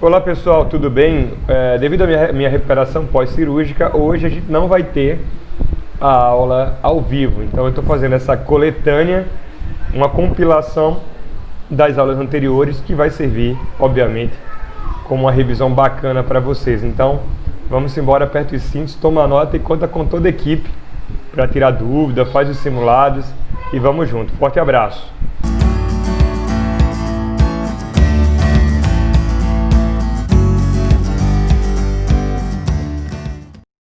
Olá pessoal, tudo bem? Devido à minha recuperação pós-cirúrgica, hoje a gente não vai ter a aula ao vivo. Então eu estou fazendo essa coletânea, uma compilação das aulas anteriores que vai servir, obviamente, como uma revisão bacana para vocês. Então vamos embora, aperta os cintos, toma nota e conta com toda a equipe para tirar dúvida, faz os simulados e vamos junto. Forte abraço!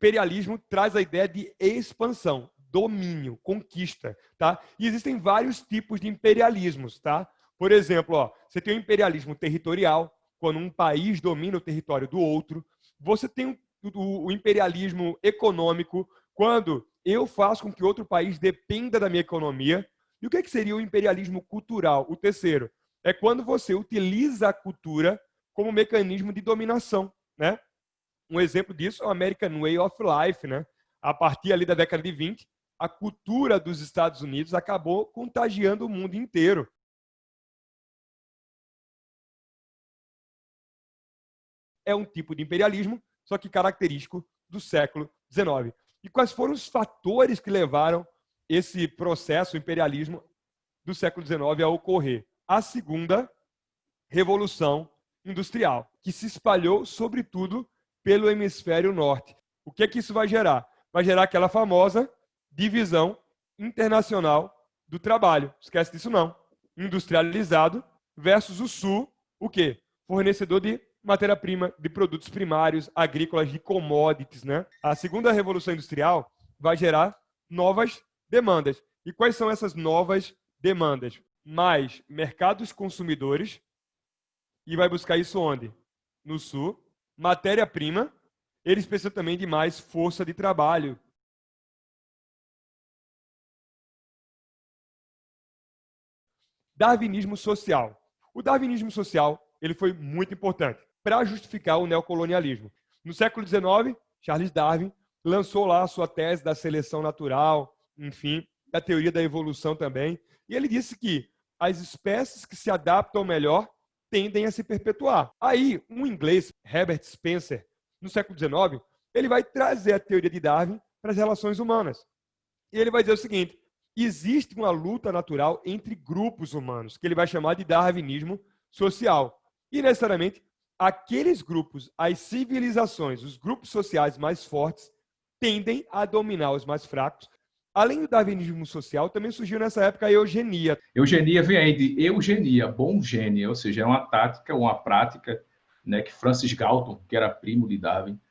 Imperialismo traz a ideia de expansão, domínio, conquista, tá? E existem vários tipos de imperialismos, tá? Por exemplo, você tem o imperialismo territorial, quando um país domina o território do outro. Você tem o imperialismo econômico, quando eu faço com que outro país dependa da minha economia. E o que seria o imperialismo cultural? O terceiro é quando você utiliza a cultura como mecanismo de dominação, né? Um exemplo disso é o American Way of Life, né? A partir ali da década de 20, a cultura dos Estados Unidos acabou contagiando o mundo inteiro. É um tipo de imperialismo, só que característico do século XIX. E quais foram os fatores que levaram esse processo, o imperialismo do século XIX a ocorrer? A segunda revolução industrial, que se espalhou, sobretudo, pelo hemisfério norte. O que isso vai gerar? Vai gerar aquela famosa divisão internacional do trabalho. Esquece disso não. Industrializado versus o sul, o quê? Fornecedor de matéria-prima, de produtos primários, agrícolas, de commodities, né? A segunda revolução industrial vai gerar novas demandas. E quais são essas novas demandas? Mais mercados consumidores. E vai buscar isso onde? No sul. Matéria-prima, eles precisam também de mais força de trabalho. Darwinismo social. O darwinismo social ele foi muito importante para justificar o neocolonialismo. No século XIX, Charles Darwin lançou lá a sua tese da seleção natural, enfim, da teoria da evolução também, e ele disse que as espécies que se adaptam melhor tendem a se perpetuar. Aí, um inglês, Herbert Spencer, no século XIX, ele vai trazer a teoria de Darwin para as relações humanas. E ele vai dizer o seguinte: existe uma luta natural entre grupos humanos, que ele vai chamar de darwinismo social. E, necessariamente, aqueles grupos, as civilizações, os grupos sociais mais fortes, tendem a dominar os mais fracos. Além do darwinismo social, também surgiu nessa época a eugenia. Eugenia vem aí de eugenia, bom gênio, ou seja, é uma tática, uma prática, né, que Francis Galton, que era primo de Darwin,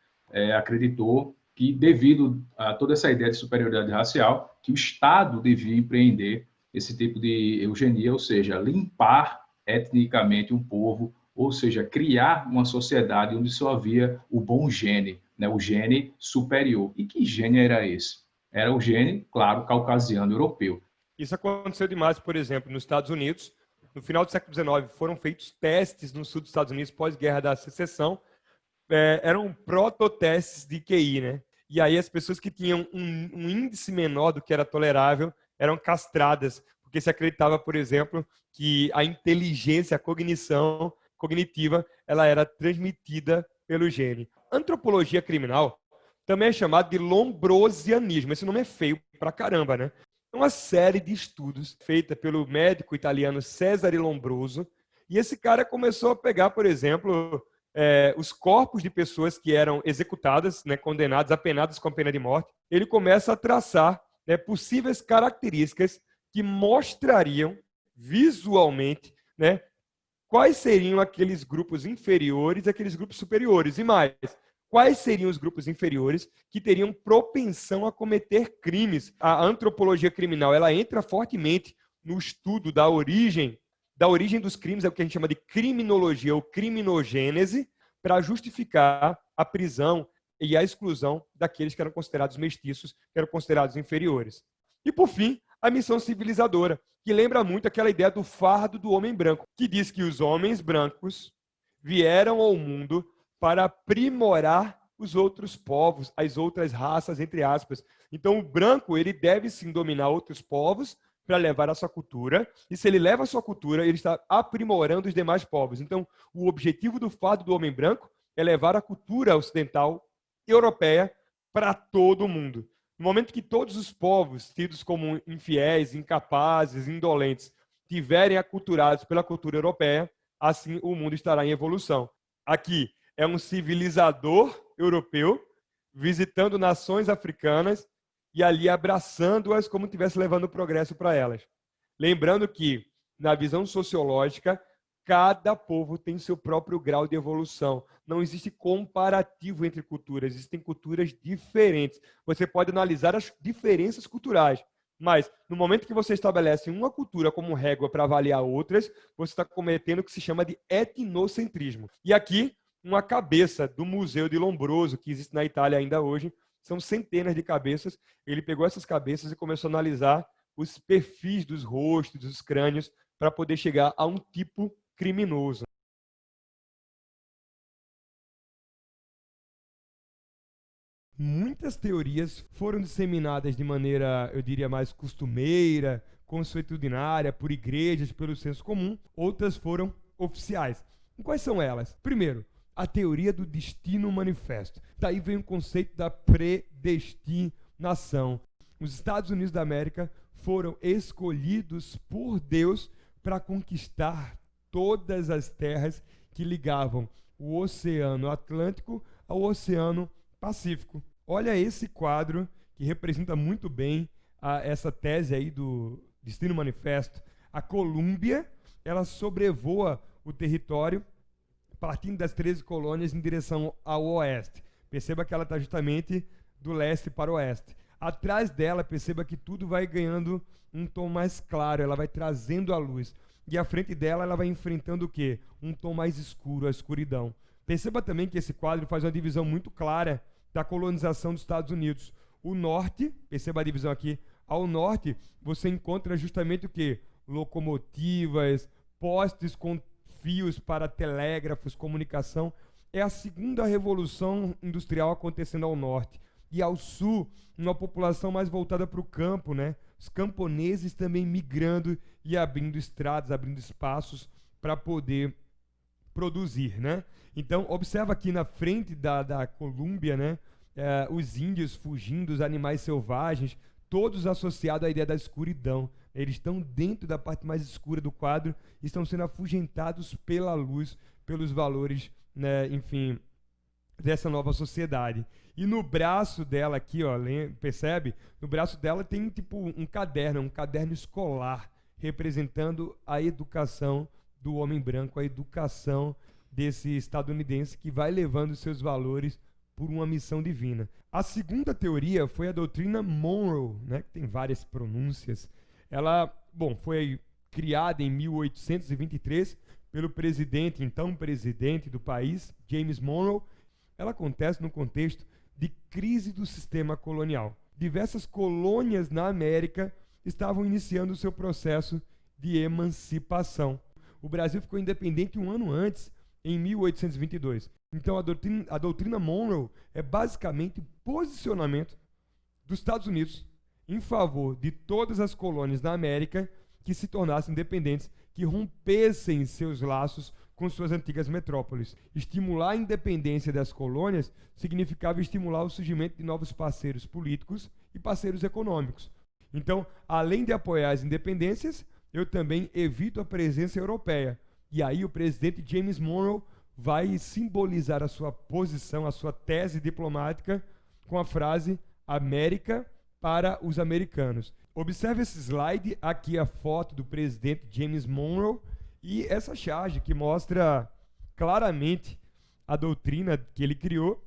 acreditou que, devido a toda essa ideia de superioridade racial, que o Estado devia empreender esse tipo de eugenia, ou seja, limpar etnicamente um povo, ou seja, criar uma sociedade onde só havia o bom gene, né, o gene superior. E que gene era esse? Era o gene, claro, caucasiano europeu. Isso aconteceu demais, por exemplo, nos Estados Unidos. No final do século XIX, foram feitos testes no sul dos Estados Unidos, pós-guerra da secessão. Eram prototestes de QI, né? E aí as pessoas que tinham um índice menor do que era tolerável eram castradas, porque se acreditava, por exemplo, que a inteligência, a cognição cognitiva, ela era transmitida pelo gene. Antropologia criminal também é chamada de lombrosianismo. Esse nome é feio pra caramba, né? Uma série de estudos feita pelo médico italiano Cesare Lombroso, e esse cara começou a pegar, por exemplo, os corpos de pessoas que eram executadas, né, condenadas, apenadas com a pena de morte. Ele começa a traçar, né, possíveis características que mostrariam visualmente, né, quais seriam aqueles grupos inferiores e aqueles grupos superiores. E mais, quais seriam os grupos inferiores que teriam propensão a cometer crimes? A antropologia criminal ela entra fortemente no estudo da origem dos crimes, é o que a gente chama de criminologia ou criminogênese, para justificar a prisão e a exclusão daqueles que eram considerados mestiços, que eram considerados inferiores. E, por fim, a missão civilizadora, que lembra muito aquela ideia do fardo do homem branco, que diz que os homens brancos vieram ao mundo para aprimorar os outros povos, as outras raças, entre aspas. Então, o branco ele deve sim dominar outros povos, para levar a sua cultura, e se ele leva a sua cultura, ele está aprimorando os demais povos. Então, o objetivo do fardo do homem branco é levar a cultura ocidental europeia para todo o mundo. No momento que todos os povos, tidos como infiéis, incapazes, indolentes, tiverem aculturados pela cultura europeia, assim o mundo estará em evolução. Aqui é um civilizador europeu visitando nações africanas e ali abraçando-as como se estivesse levando o progresso para elas. Lembrando que, na visão sociológica, cada povo tem seu próprio grau de evolução. Não existe comparativo entre culturas, existem culturas diferentes. Você pode analisar as diferenças culturais, mas no momento que você estabelece uma cultura como régua para avaliar outras, você está cometendo o que se chama de etnocentrismo. E aqui, uma cabeça do Museu de Lombroso, que existe na Itália ainda hoje, são centenas de cabeças. Ele pegou essas cabeças e começou a analisar os perfis dos rostos, dos crânios, para poder chegar a um tipo criminoso. Muitas teorias foram disseminadas de maneira, eu diria, mais costumeira, consuetudinária, por igrejas, pelo senso comum. Outras foram oficiais. E quais são elas? Primeiro, a teoria do destino manifesto. Daí vem o conceito da predestinação. Os Estados Unidos da América foram escolhidos por Deus para conquistar todas as terras que ligavam o Oceano Atlântico ao Oceano Pacífico. Olha esse quadro que representa muito bem essa tese aí do destino manifesto. A Colômbia, ela sobrevoa o território partindo das 13 colônias em direção ao oeste. Perceba que ela está justamente do leste para o oeste. Atrás dela, perceba que tudo vai ganhando um tom mais claro, ela vai trazendo a luz. E à frente dela, ela vai enfrentando o quê? Um tom mais escuro, a escuridão. Perceba também que esse quadro faz uma divisão muito clara da colonização dos Estados Unidos. O norte, perceba a divisão aqui, ao norte você encontra justamente o quê? Locomotivas, postes com fios para telégrafos, comunicação. É a segunda revolução industrial acontecendo ao norte. E ao sul, uma população mais voltada para o campo, né? Os camponeses também migrando e abrindo estradas, abrindo espaços para poder produzir, né? Então, observa aqui na frente da Colômbia, né? Os índios fugindo, os animais selvagens, todos associados à ideia da escuridão. Eles estão dentro da parte mais escura do quadro e estão sendo afugentados pela luz, pelos valores, né, enfim, dessa nova sociedade. E no braço dela aqui, ó, percebe? No braço dela tem tipo um caderno escolar, representando a educação do homem branco, a educação desse estadunidense que vai levando seus valores por uma missão divina. A segunda teoria foi a doutrina Monroe, né, que tem várias pronúncias. Ela, foi criada em 1823 pelo então presidente do país, James Monroe. Ela acontece no contexto de crise do sistema colonial. Diversas colônias na América estavam iniciando o seu processo de emancipação. O Brasil ficou independente um ano antes, em 1822. Então, a doutrina Monroe é basicamente o posicionamento dos Estados Unidos em favor de todas as colônias da América que se tornassem independentes, que rompessem seus laços com suas antigas metrópoles. Estimular a independência das colônias significava estimular o surgimento de novos parceiros políticos e parceiros econômicos. Então, além de apoiar as independências, eu também evito a presença europeia. E aí o presidente James Monroe vai simbolizar a sua posição, a sua tese diplomática com a frase América para os americanos. Observe esse slide, aqui a foto do presidente James Monroe e essa charge que mostra claramente a doutrina que ele criou.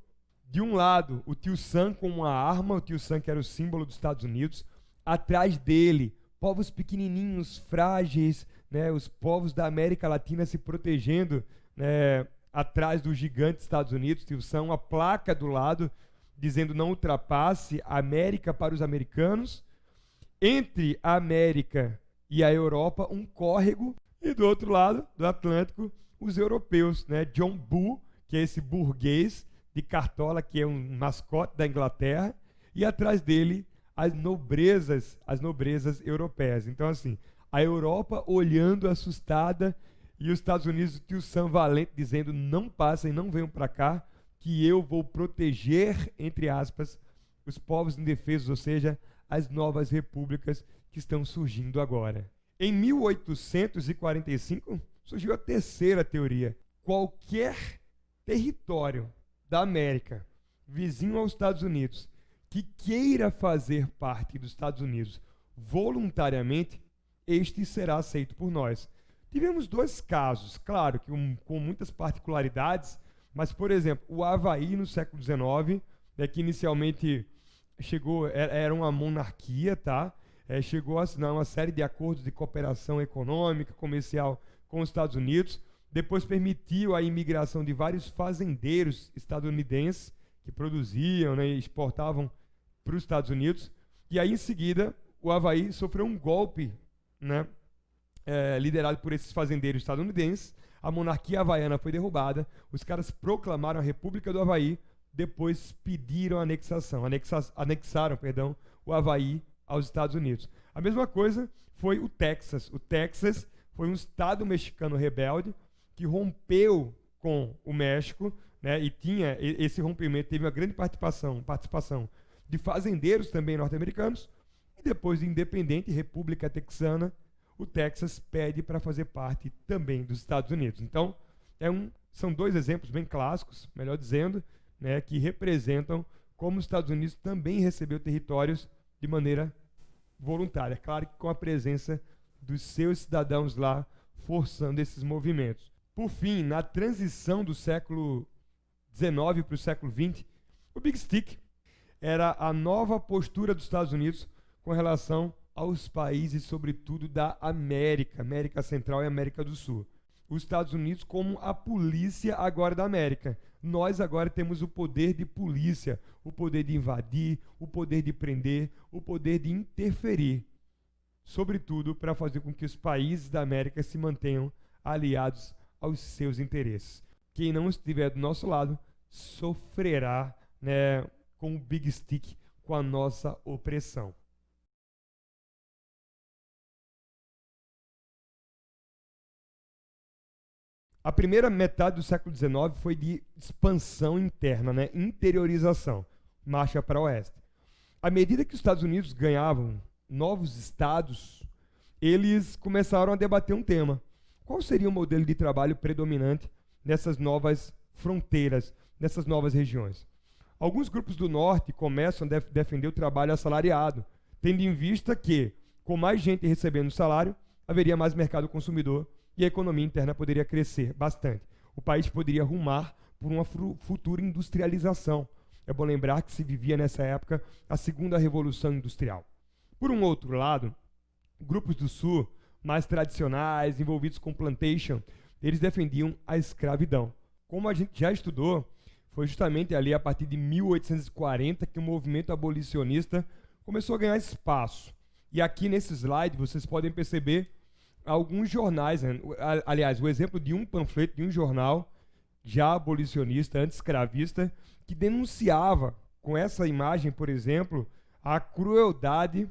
De um lado, o tio Sam com uma arma, o tio Sam que era o símbolo dos Estados Unidos. Atrás dele, povos pequenininhos, frágeis, né, os povos da América Latina se protegendo, né, atrás do gigante Estados Unidos, tio Sam, uma placa do lado dizendo não ultrapasse, América para os americanos. Entre a América e a Europa, um córrego, e do outro lado do Atlântico, os europeus, né? John Bull, que é esse burguês de cartola, que é um mascote da Inglaterra, e atrás dele as nobrezas europeias. Então, assim, a Europa olhando assustada e os Estados Unidos, o tio Sam valente, dizendo: não passem, não venham para cá, que eu vou proteger, entre aspas, os povos indefesos, ou seja, as novas repúblicas que estão surgindo agora. Em 1845, surgiu a terceira teoria. Qualquer território da América, vizinho aos Estados Unidos, que queira fazer parte dos Estados Unidos voluntariamente, este será aceito por nós. Tivemos dois casos, claro, que com muitas particularidades, mas, por exemplo, o Havaí no século XIX, que inicialmente era uma monarquia, tá? Chegou a assinar uma série de acordos de cooperação econômica, comercial com os Estados Unidos, depois permitiu a imigração de vários fazendeiros estadunidenses que produziam, né, e exportavam para os Estados Unidos, e aí em seguida o Havaí sofreu um golpe, né, liderado por esses fazendeiros estadunidenses. A monarquia havaiana foi derrubada, os caras proclamaram a República do Havaí, depois pediram anexaram o Havaí aos Estados Unidos. A mesma coisa foi o Texas. O Texas foi um estado mexicano rebelde que rompeu com o México, né, e esse rompimento teve uma grande participação de fazendeiros também norte-americanos, e depois de independente República Texana, o Texas pede para fazer parte também dos Estados Unidos. Então, são dois exemplos bem clássicos, melhor dizendo, né, que representam como os Estados Unidos também recebeu territórios de maneira voluntária, claro que com a presença dos seus cidadãos lá, forçando esses movimentos. Por fim, na transição do século XIX para o século XX, o Big Stick era a nova postura dos Estados Unidos com relação aos países, sobretudo da América Central e América do Sul. Os Estados Unidos como a polícia agora da América. Nós agora temos o poder de polícia, o poder de invadir, o poder de prender, o poder de interferir, sobretudo para fazer com que os países da América se mantenham aliados aos seus interesses. Quem não estiver do nosso lado sofrerá, né, com o Big Stick, com a nossa opressão. A primeira metade do século XIX foi de expansão interna, né? Interiorização, marcha para o oeste. À medida que os Estados Unidos ganhavam novos estados, eles começaram a debater um tema. Qual seria o modelo de trabalho predominante nessas novas fronteiras, nessas novas regiões? Alguns grupos do norte começam a defender o trabalho assalariado, tendo em vista que, com mais gente recebendo salário, haveria mais mercado consumidor e a economia interna poderia crescer bastante. O país poderia rumar por uma futura industrialização. É bom lembrar que se vivia nessa época a segunda revolução industrial. Por um outro lado, grupos do sul, mais tradicionais, envolvidos com plantation, eles defendiam a escravidão. Como a gente já estudou, foi justamente ali a partir de 1840 que o movimento abolicionista começou a ganhar espaço. E aqui nesse slide vocês podem perceber alguns jornais, né? Aliás, o exemplo de um panfleto de um jornal já abolicionista, anti-escravista, que denunciava com essa imagem, por exemplo, a crueldade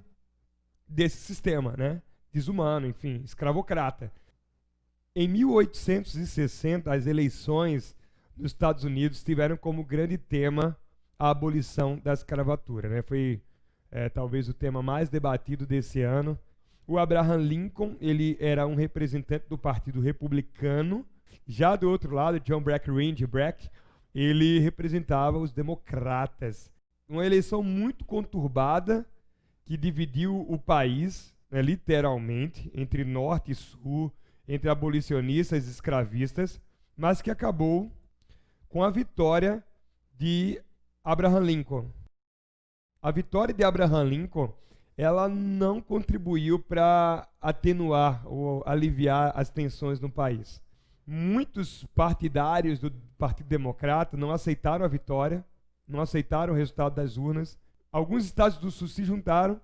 desse sistema, né? Desumano, enfim, escravocrata. Em 1860, as eleições nos Estados Unidos tiveram como grande tema a abolição da escravatura, né? Foi talvez o tema mais debatido desse ano. O Abraham Lincoln, ele era um representante do Partido Republicano. Já do outro lado, John Breckinridge, ele representava os democratas. Uma eleição muito conturbada que dividiu o país, né, literalmente, entre norte e sul, entre abolicionistas e escravistas, mas que acabou com a vitória de Abraham Lincoln. A vitória de Abraham Lincoln, ela não contribuiu para atenuar ou aliviar as tensões no país. Muitos partidários do Partido Democrata não aceitaram a vitória, não aceitaram o resultado das urnas. Alguns estados do Sul se juntaram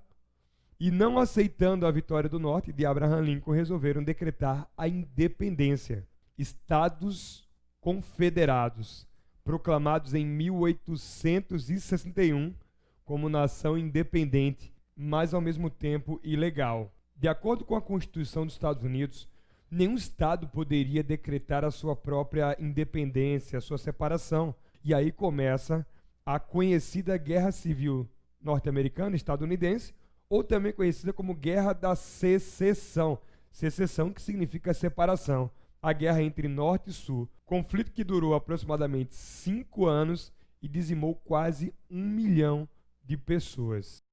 e, não aceitando a vitória do Norte de Abraham Lincoln, resolveram decretar a independência. Estados confederados, proclamados em 1861, como nação independente, mas ao mesmo tempo ilegal. De acordo com a Constituição dos Estados Unidos, nenhum Estado poderia decretar a sua própria independência, a sua separação. E aí começa a conhecida Guerra Civil norte-americana, estadunidense, ou também conhecida como Guerra da Secessão. Secessão que significa separação. A guerra entre Norte e Sul. Conflito que durou aproximadamente 5 anos e dizimou quase 1 milhão de pessoas.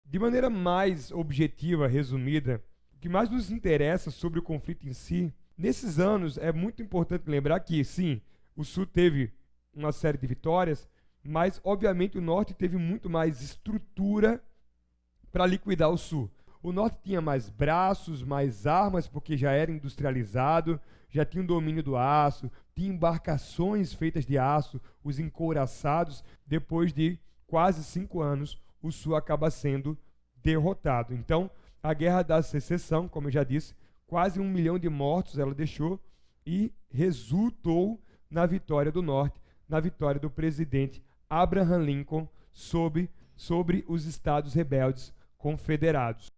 De maneira mais objetiva, resumida, o que mais nos interessa sobre o conflito em si, nesses anos é muito importante lembrar que, sim, o Sul teve uma série de vitórias, mas, obviamente, o Norte teve muito mais estrutura para liquidar o Sul. O Norte tinha mais braços, mais armas, porque já era industrializado, já tinha um domínio do aço, tinha embarcações feitas de aço, os encouraçados. Depois de quase 5 anos, o Sul acaba sendo derrotado. Então, a Guerra da Secessão, como eu já disse, quase 1 milhão de mortos ela deixou e resultou na vitória do Norte, na vitória do presidente Abraham Lincoln sobre os estados rebeldes confederados.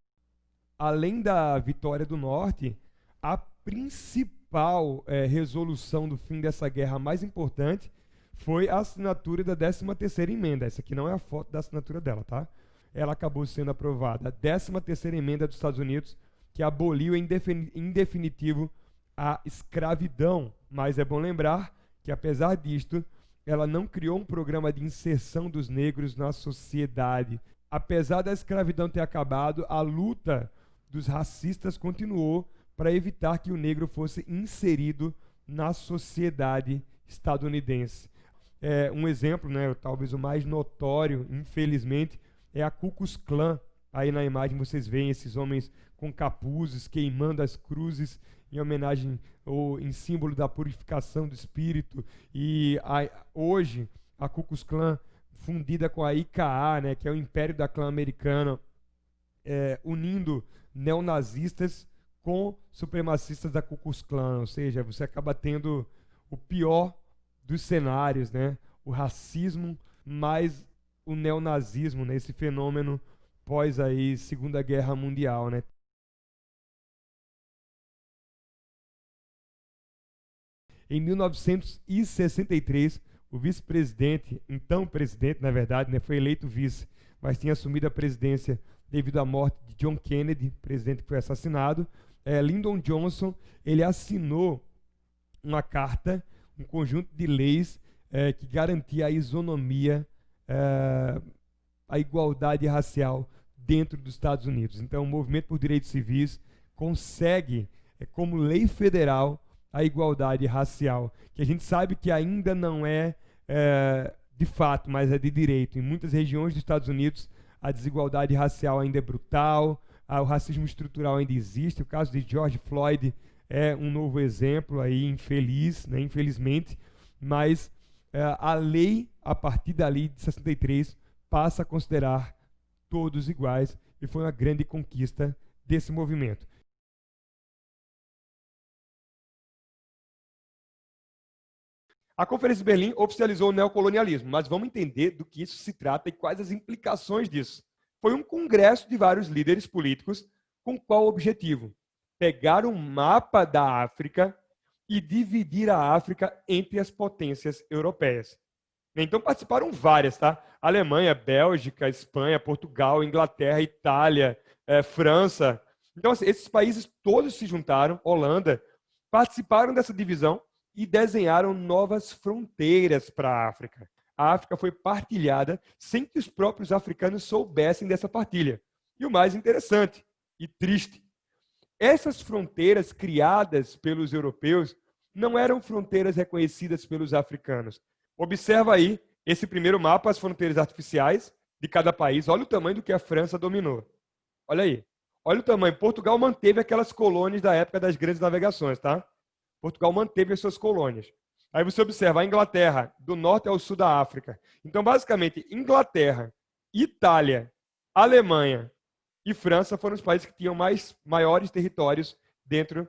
Além da vitória do Norte, a principal resolução do fim dessa guerra mais importante foi a assinatura da 13ª emenda. Essa aqui não é a foto da assinatura dela, tá? Ela acabou sendo aprovada. A 13ª emenda dos Estados Unidos, que aboliu em definitivo a escravidão. Mas é bom lembrar que, apesar disto, ela não criou um programa de inserção dos negros na sociedade. Apesar da escravidão ter acabado, a luta dos racistas continuou para evitar que o negro fosse inserido na sociedade estadunidense. Um exemplo, né, talvez o mais notório, infelizmente, é a Ku Klux Klan. Aí na imagem vocês veem esses homens com capuzes, queimando as cruzes em homenagem ou em símbolo da purificação do espírito. E hoje a Ku Klux Klan, fundida com a IKA, né, que é o Império da Clã Americana, unindo neonazistas com supremacistas da Ku Klux Klan, ou seja, você acaba tendo o pior dos cenários, né? O racismo mais o neonazismo, né? Esse fenômeno pós aí Segunda Guerra Mundial, né? Em 1963, o vice-presidente, então presidente, na verdade, né, foi eleito vice, mas tinha assumido a presidência devido à morte de John Kennedy, presidente que foi assassinado. Lyndon Johnson, ele assinou uma carta, um conjunto de leis que garantia a isonomia, a igualdade racial dentro dos Estados Unidos. Então, o Movimento por Direitos Civis consegue, como lei federal, a igualdade racial, que a gente sabe que ainda não é de fato, mas é de direito. Em muitas regiões dos Estados Unidos, a desigualdade racial ainda é brutal, o racismo estrutural ainda existe. O caso de George Floyd é um novo exemplo aí, infeliz, né, infelizmente, mas a lei, a partir da lei de 63, passa a considerar todos iguais, e foi uma grande conquista desse movimento. A Conferência de Berlim oficializou o neocolonialismo, mas vamos entender do que isso se trata e quais as implicações disso. Foi um congresso de vários líderes políticos com qual objetivo? Pegar um mapa da África e dividir a África entre as potências europeias. Então participaram várias, tá? Alemanha, Bélgica, Espanha, Portugal, Inglaterra, Itália, França. Então, assim, esses países todos se juntaram, Holanda, participaram dessa divisão e desenharam novas fronteiras para a África. A África foi partilhada sem que os próprios africanos soubessem dessa partilha. E o mais interessante e triste, essas fronteiras criadas pelos europeus não eram fronteiras reconhecidas pelos africanos. Observa aí esse primeiro mapa, as fronteiras artificiais de cada país. Olha o tamanho do que a França dominou. Olha aí. Olha o tamanho. Portugal manteve aquelas colônias da época das grandes navegações, tá? Portugal manteve as suas colônias. Aí você observa a Inglaterra, do norte ao sul da África. Então, basicamente, Inglaterra, Itália, Alemanha e França foram os países que tinham maiores territórios dentro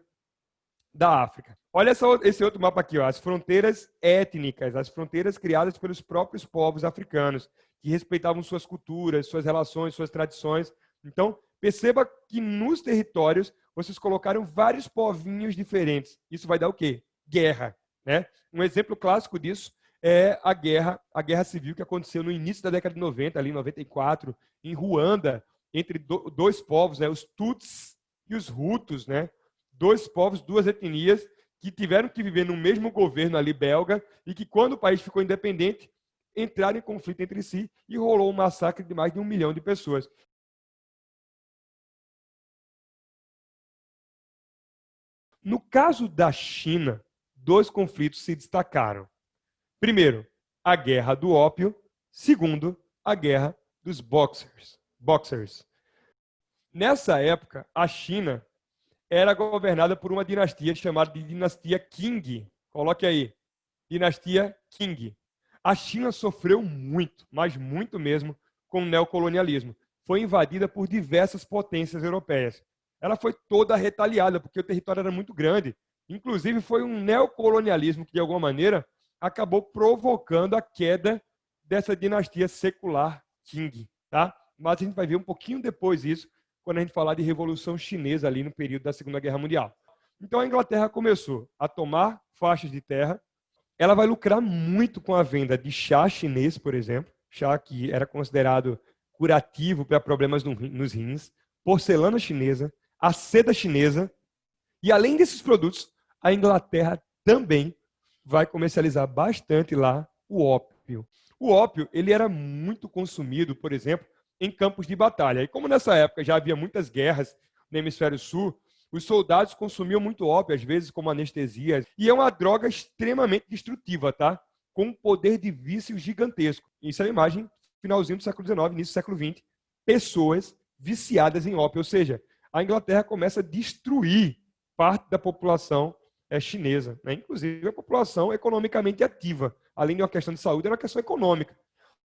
da África. Olha esse outro mapa aqui, ó, as fronteiras étnicas, as fronteiras criadas pelos próprios povos africanos, que respeitavam suas culturas, suas relações, suas tradições. Então, perceba que nos territórios vocês colocaram vários povinhos diferentes. Isso vai dar o quê? Guerra, né? Um exemplo clássico disso é a guerra civil que aconteceu no início da década de 90, ali em 94, em Ruanda, entre dois povos, né? Os Tutsis e os Hutus, né? Dois povos, duas etnias, que tiveram que viver no mesmo governo ali belga e que, quando o país ficou independente, entraram em conflito entre si e rolou um massacre de mais de 1 milhão de pessoas. No caso da China, dois conflitos se destacaram. Primeiro, a Guerra do Ópio. Segundo, a Guerra dos Boxers. Nessa época, a China era governada por uma dinastia chamada de dinastia Qing. Coloque aí, dinastia Qing. A China sofreu muito, mas muito mesmo, com o neocolonialismo. Foi invadida por diversas potências europeias. Ela foi toda retaliada, porque o território era muito grande. Inclusive, foi um neocolonialismo que, de alguma maneira, acabou provocando a queda dessa dinastia secular Qing. Tá? Mas a gente vai ver um pouquinho depois isso, quando a gente falar de Revolução Chinesa, ali no período da Segunda Guerra Mundial. Então, a Inglaterra começou a tomar faixas de terra. Ela vai lucrar muito com a venda de chá chinês, por exemplo, chá que era considerado curativo para problemas nos rins, porcelana chinesa, a seda chinesa. E, além desses produtos, a Inglaterra também vai comercializar bastante lá o ópio. O ópio, ele era muito consumido, por exemplo, em campos de batalha. E como nessa época já havia muitas guerras no hemisfério sul, os soldados consumiam muito ópio, às vezes como anestesia. E é uma droga extremamente destrutiva, tá? Com um poder de vício gigantesco. Isso é a imagem finalzinho do século XIX, início do século XX. Pessoas viciadas em ópio. Ou seja, a Inglaterra começa a destruir parte da população chinesa, né? Inclusive a população economicamente ativa. Além de uma questão de saúde, era uma questão econômica.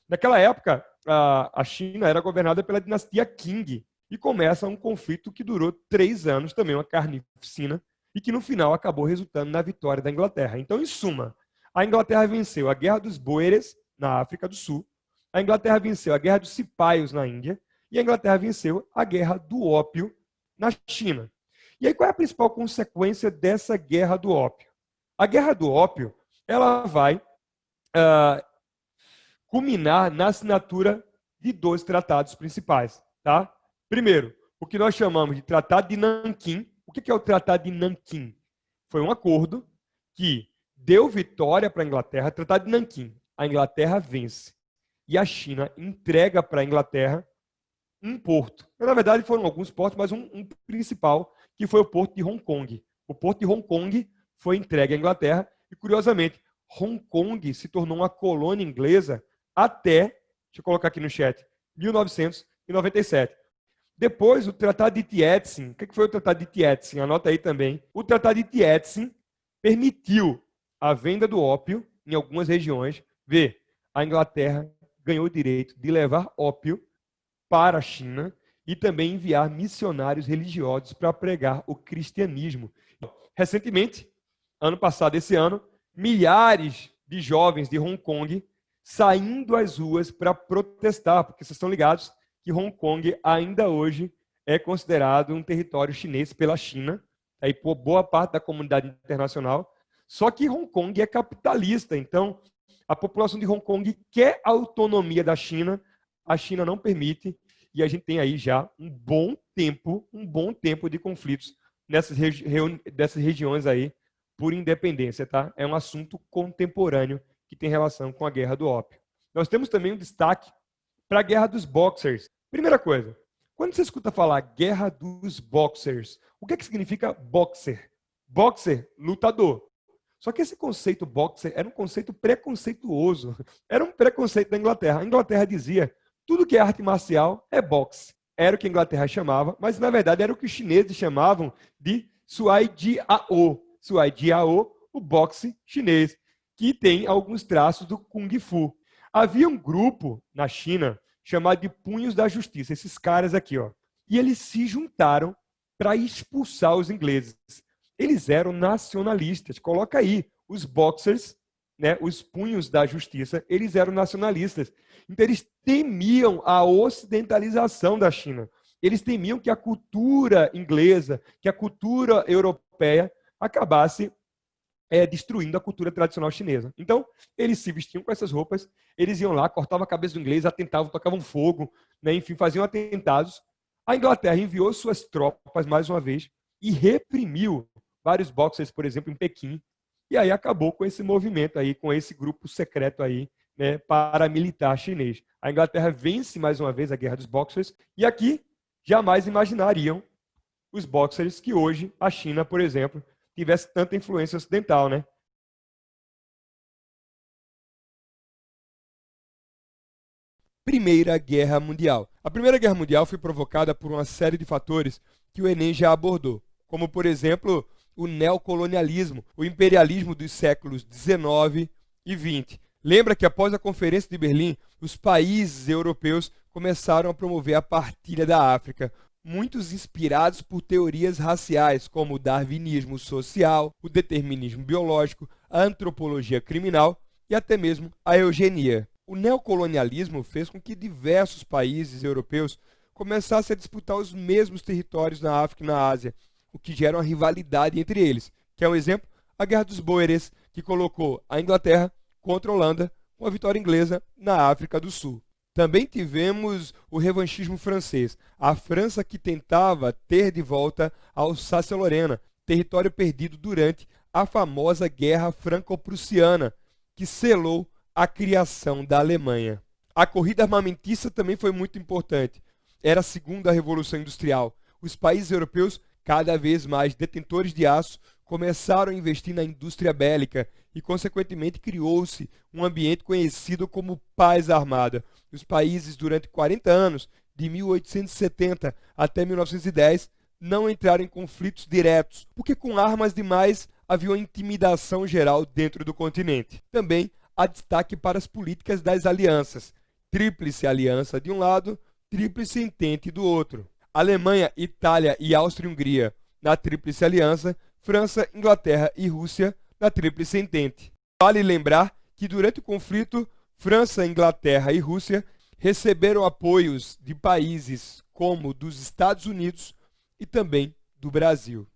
Naquela época, a China era governada pela dinastia Qing e começa um conflito que durou 3 anos, também uma carnificina, e que no final acabou resultando na vitória da Inglaterra. Então, em suma, a Inglaterra venceu a Guerra dos Boeres, na África do Sul, a Inglaterra venceu a Guerra dos Cipaios, na Índia, e a Inglaterra venceu a Guerra do Ópio, na China. E aí, qual é a principal consequência dessa Guerra do Ópio? A Guerra do Ópio, ela vai culminar na assinatura de 2 tratados principais. Tá? Primeiro, o que nós chamamos de Tratado de Nanquim. O que é o Tratado de Nanquim? Foi um acordo que deu vitória para a Inglaterra. Tratado de Nanquim. A Inglaterra vence. E a China entrega para a Inglaterra um porto. Na verdade, foram alguns portos, mas um principal, que foi o porto de Hong Kong. O porto de Hong Kong foi entregue à Inglaterra e, curiosamente, Hong Kong se tornou uma colônia inglesa até, deixa eu colocar aqui no chat, 1997. Depois, o Tratado de Tietzin. O que foi o Tratado de Tietzin? Anota aí também. O Tratado de Tietzin permitiu a venda do ópio em algumas regiões. Vê, a Inglaterra ganhou o direito de levar ópio para a China e também enviar missionários religiosos para pregar o cristianismo. Recentemente, ano passado, esse ano, milhares de jovens de Hong Kong saindo às ruas para protestar, porque vocês estão ligados que Hong Kong ainda hoje é considerado um território chinês pela China, aí por boa parte da comunidade internacional. Só que Hong Kong é capitalista, então a população de Hong Kong quer a autonomia da China, a China não permite, e a gente tem aí já um bom tempo de conflitos dessas regiões aí por independência, tá? É um assunto contemporâneo que tem relação com a Guerra do Ópio. Nós temos também um destaque para a Guerra dos Boxers. Primeira coisa, quando você escuta falar Guerra dos Boxers, o que significa boxer? Boxer, lutador. Só que esse conceito boxer era um conceito preconceituoso. Era um preconceito da Inglaterra. A Inglaterra dizia, tudo que é arte marcial é boxe. Era o que a Inglaterra chamava, mas na verdade era o que os chineses chamavam de Suai Jiao. Suai Jiao, o boxe chinês, que tem alguns traços do Kung Fu. Havia um grupo na China chamado de Punhos da Justiça, esses caras aqui, ó. E eles se juntaram para expulsar os ingleses. eles eram nacionalistas. Coloca aí, os boxers, né, os punhos da justiça, eles eram nacionalistas. Então, eles temiam a ocidentalização da China. Eles temiam que a cultura inglesa, que a cultura europeia acabasse destruindo a cultura tradicional chinesa. Então, eles se vestiam com essas roupas, eles iam lá, cortavam a cabeça do inglês, atentavam, tocavam fogo, né, enfim, faziam atentados. A Inglaterra enviou suas tropas, mais uma vez, e reprimiu vários boxers, por exemplo, em Pequim, e aí acabou com esse movimento aí, com esse grupo secreto aí, né, paramilitar chinês. A Inglaterra vence mais uma vez a Guerra dos Boxers, e aqui jamais imaginariam os boxers que hoje a China, por exemplo, tivesse tanta influência ocidental, né? Primeira Guerra Mundial. A Primeira Guerra Mundial foi provocada por uma série de fatores que o Enem já abordou, como, por exemplo, o neocolonialismo, o imperialismo dos séculos XIX e XX. Lembra que após a Conferência de Berlim, os países europeus começaram a promover a partilha da África, muitos inspirados por teorias raciais, como o darwinismo social, o determinismo biológico, a antropologia criminal e até mesmo a eugenia. O neocolonialismo fez com que diversos países europeus começassem a disputar os mesmos territórios na África e na Ásia, o que gera uma rivalidade entre eles. Que é um exemplo? A Guerra dos Boeres, que colocou a Inglaterra contra a Holanda, com a vitória inglesa na África do Sul. Também tivemos o revanchismo francês, a França que tentava ter de volta a Alsácia-Lorena, território perdido durante a famosa Guerra Franco-Prussiana, que selou a criação da Alemanha. A corrida armamentista também foi muito importante. Era a segunda Revolução Industrial. Os países europeus, cada vez mais detentores de aço, começaram a investir na indústria bélica e, consequentemente, criou-se um ambiente conhecido como paz armada. Os países, durante 40 anos, de 1870 até 1910, não entraram em conflitos diretos, porque com armas demais havia uma intimidação geral dentro do continente. Também há destaque para as políticas das alianças. Tríplice aliança de um lado, tríplice entente do outro. Alemanha, Itália e Áustria-Hungria na tríplice aliança, França, Inglaterra e Rússia na tríplice entente. Vale lembrar que durante o conflito, França, Inglaterra e Rússia receberam apoios de países como dos Estados Unidos e também do Brasil.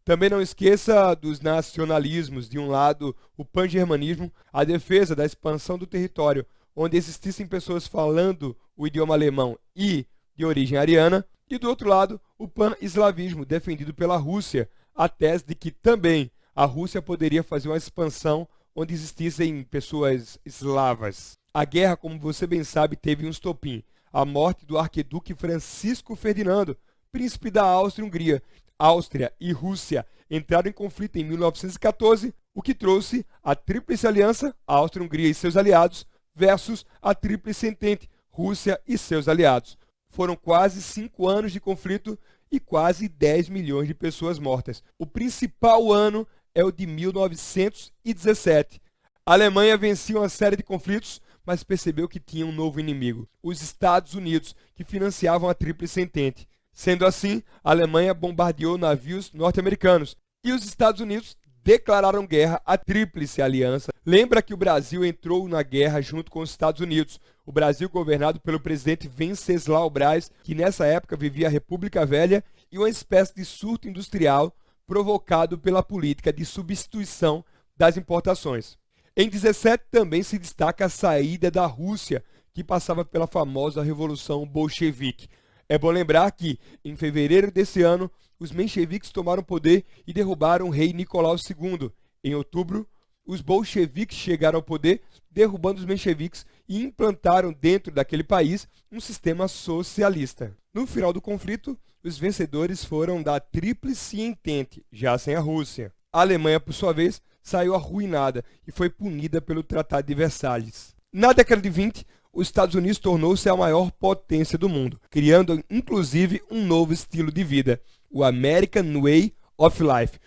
Também não esqueça dos nacionalismos, de um lado o pan-germanismo, a defesa da expansão do território onde existissem pessoas falando o idioma alemão e de origem ariana, e do outro lado o pan-eslavismo, defendido pela Rússia, a tese de que também a Rússia poderia fazer uma expansão onde existissem pessoas eslavas. A guerra, como você bem sabe, teve um estopim, a morte do arquiduque Francisco Ferdinando, príncipe da Áustria-Hungria. Áustria e Rússia entraram em conflito em 1914, o que trouxe a Tríplice Aliança, a Áustria-Hungria e seus aliados, versus a Tríplice Entente, Rússia e seus aliados. Foram quase 5 anos de conflito e quase 10 milhões de pessoas mortas. O principal ano é o de 1917. A Alemanha vencia uma série de conflitos, mas percebeu que tinha um novo inimigo, os Estados Unidos, que financiavam a Tríplice Entente. Sendo assim, a Alemanha bombardeou navios norte-americanos e os Estados Unidos declararam guerra à Tríplice Aliança. Lembra que o Brasil entrou na guerra junto com os Estados Unidos. O Brasil governado pelo presidente Venceslau Braz, que nessa época vivia a República Velha e uma espécie de surto industrial provocado pela política de substituição das importações. Em 17 também se destaca a saída da Rússia, que passava pela famosa Revolução Bolchevique. É bom lembrar que, em fevereiro desse ano, os mencheviques tomaram poder e derrubaram o rei Nicolau II. Em outubro, os bolcheviques chegaram ao poder, derrubando os mencheviques e implantaram dentro daquele país um sistema socialista. No final do conflito, os vencedores foram da Tríplice Entente, já sem a Rússia. A Alemanha, por sua vez, saiu arruinada e foi punida pelo Tratado de Versalhes. Na década de 20, os Estados Unidos tornou-se a maior potência do mundo, criando inclusive um novo estilo de vida, o American Way of Life.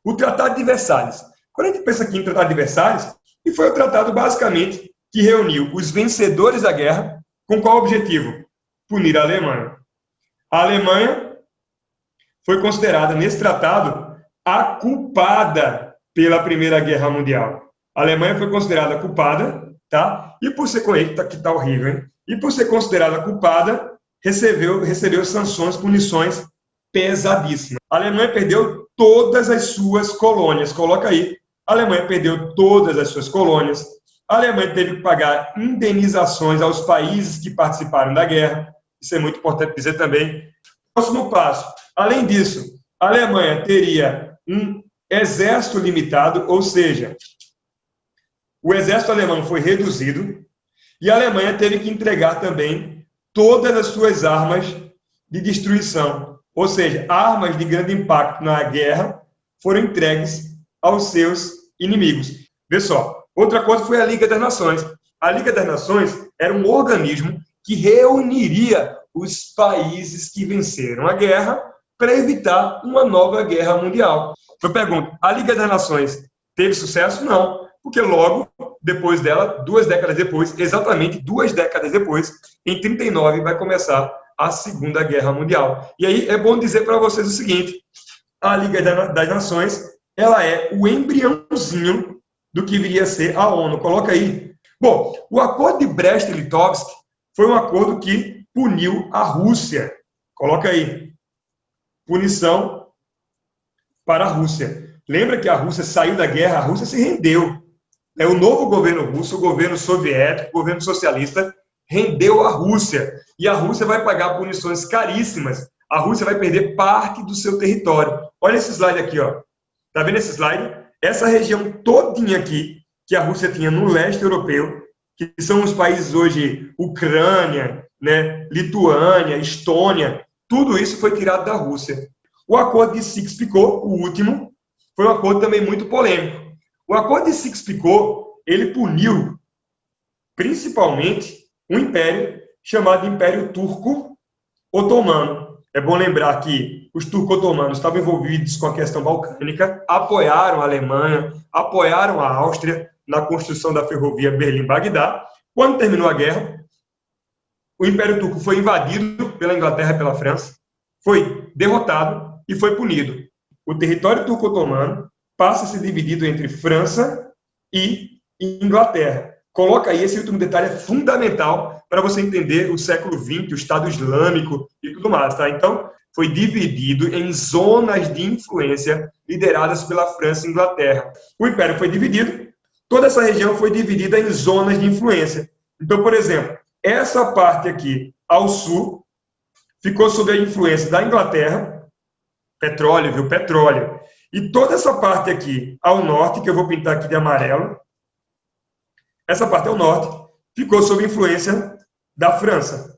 O Tratado de Versalhes. Quando a gente pensa aqui em Tratado de Versalhes, que foi o tratado basicamente que reuniu os vencedores da guerra com qual objetivo? Punir a Alemanha. A Alemanha foi considerada, nesse tratado, a culpada pela Primeira Guerra Mundial. A Alemanha foi considerada culpada, tá? E por ser que tá horrível, hein? E por ser considerada culpada, recebeu sanções, punições pesadíssimas. A Alemanha perdeu todas as suas colônias. Coloca aí. A Alemanha perdeu todas as suas colônias. A Alemanha teve que pagar indenizações aos países que participaram da guerra. Isso é muito importante dizer também. Próximo passo. Além disso, a Alemanha teria um exército limitado, ou seja, o exército alemão foi reduzido e a Alemanha teve que entregar também todas as suas armas de destruição, ou seja, armas de grande impacto na guerra foram entregues aos seus inimigos. Vê só, outra coisa foi a Liga das Nações. A Liga das Nações era um organismo que reuniria os países que venceram a guerra para evitar uma nova guerra mundial. Eu pergunto, a Liga das Nações teve sucesso? Não, porque logo depois dela, 2 décadas depois, exatamente 2 décadas depois, em 39, vai começar a Segunda Guerra Mundial. E aí é bom dizer para vocês o seguinte, a Liga das Nações, ela é o embriãozinho do que viria a ser a ONU. Coloca aí. Bom, o Acordo de Brest-Litovsk foi um acordo que puniu a Rússia. Coloca aí. Punição para a Rússia. Lembra que a Rússia saiu da guerra, a Rússia se rendeu. O novo governo russo, o governo soviético, o governo socialista, rendeu a Rússia. E a Rússia vai pagar punições caríssimas. A Rússia vai perder parte do seu território. Olha esse slide aqui, ó. Tá vendo esse slide? Essa região todinha aqui, que a Rússia tinha no leste europeu, que são os países hoje, Ucrânia, né, Lituânia, Estônia, tudo isso foi tirado da Rússia. O acordo de Sykes-Picot, o último, foi um acordo também muito polêmico. O acordo de Sykes-Picot, ele puniu principalmente um império chamado Império Turco-Otomano. É bom lembrar que os turco-otomanos estavam envolvidos com a questão balcânica, apoiaram a Alemanha, apoiaram a Áustria na construção da ferrovia Berlim-Bagdá. Quando terminou a guerra, o Império Turco foi invadido pela Inglaterra e pela França, foi derrotado e foi punido. O território turco-otomano passa a ser dividido entre França e Inglaterra. Coloca aí, esse último detalhe é fundamental para você entender o século XX, o Estado Islâmico e tudo mais, tá? Então, foi dividido em zonas de influência lideradas pela França e Inglaterra. O Império foi dividido, toda essa região foi dividida em zonas de influência. Então, por exemplo, essa parte aqui, ao sul, ficou sob a influência da Inglaterra, petróleo, viu? Petróleo. E toda essa parte aqui, ao norte, que eu vou pintar aqui de amarelo, essa parte ao norte, ficou sob influência da França.